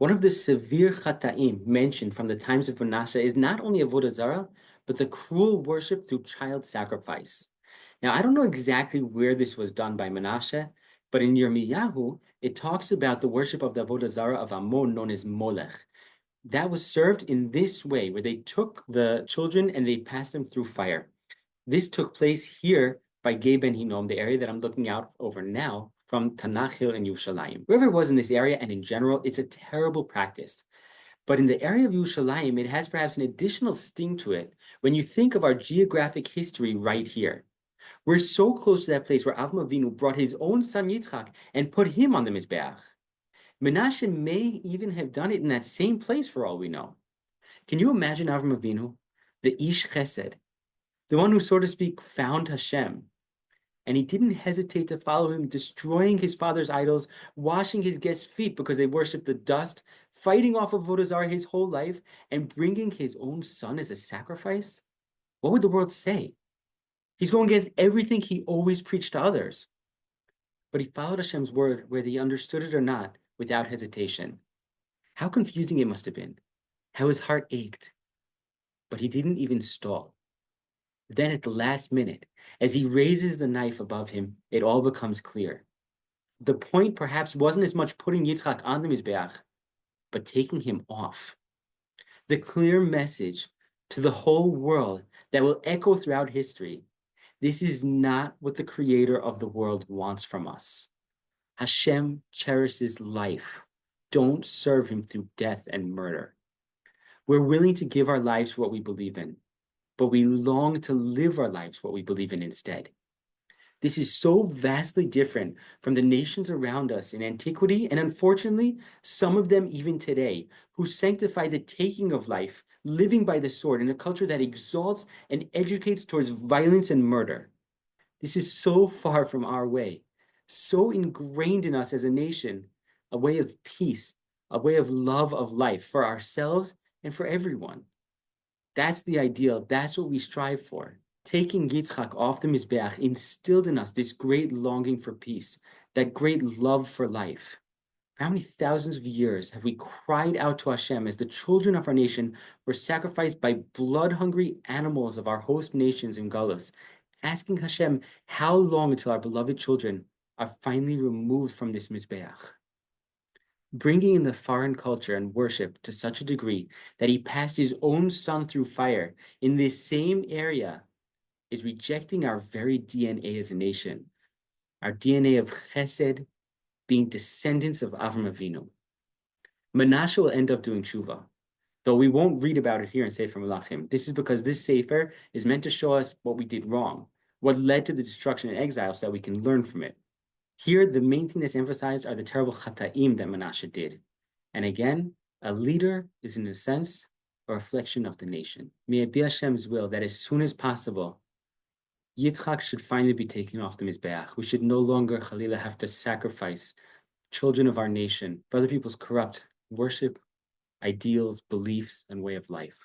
One of the severe chata'im mentioned from the times of Menashe is not only avodah zarah, but the cruel worship through child sacrifice. Now, I don't know exactly where this was done by Menashe, but in Yirmiyahu, it talks about the worship of the avodah zarah of Ammon known as Molech. That was served in this way, where they took the children and they passed them through fire. This took place here by Gei Ben Hinnom, the area that I'm looking out over now from Tanakh Hill in Yerushalayim. Wherever it was in this area and in general, it's a terrible practice. But in the area of Yerushalayim, it has perhaps an additional sting to it when you think of our geographic history right here. We're so close to that place where Avram Avinu brought his own son Yitzchak and put him on the Mizbeach. Menashe may even have done it in that same place for all we know. Can you imagine Avram Avinu, the Ish Chesed, the one who, so to speak, found Hashem, and he didn't hesitate to follow him, destroying his father's idols, washing his guests' feet because they worshipped the dust, fighting off of avodah zarah his whole life, and bringing his own son as a sacrifice? What would the world say? He's going against everything he always preached to others. But he followed Hashem's word, whether he understood it or not, without hesitation. How confusing it must have been. How his heart ached. But he didn't even stall. Then at the last minute, as he raises the knife above him, it all becomes clear. The point perhaps wasn't as much putting Yitzchak on the Mizbeach, but taking him off. The clear message to the whole world that will echo throughout history. This is not what the creator of the world wants from us. Hashem cherishes life. Don't serve him through death and murder. We're willing to give our lives for what we believe in, but we long to live our lives what we believe in instead. This is so vastly different from the nations around us in antiquity, and unfortunately, some of them even today, who sanctify the taking of life, living by the sword in a culture that exalts and educates towards violence and murder. This is so far from our way, so ingrained in us as a nation, a way of peace, a way of love of life for ourselves and for everyone. That's the ideal. That's what we strive for. Taking Yitzchak off the Mizbeach instilled in us this great longing for peace, that great love for life. For how many thousands of years have we cried out to Hashem as the children of our nation were sacrificed by blood-hungry animals of our host nations in Galus, asking Hashem how long until our beloved children are finally removed from this Mizbeach? Bringing in the foreign culture and worship to such a degree that he passed his own son through fire in this same area is rejecting our very DNA as a nation, our DNA of chesed, being descendants of Avram Avinu. Menashe will end up doing tshuva, though we won't read about it here in Sefer Melachim. This is because this Sefer is meant to show us what we did wrong, what led to the destruction and exile, so that we can learn from it. Here, the main thing that's emphasized are the terrible chata'im that Menashe did. And again, a leader is, in a sense, a reflection of the nation. May it be Hashem's will that as soon as possible, Yitzchak should finally be taken off the Mizbeach. We should no longer, Chalila, have to sacrifice children of our nation for other people's corrupt worship, ideals, beliefs, and way of life.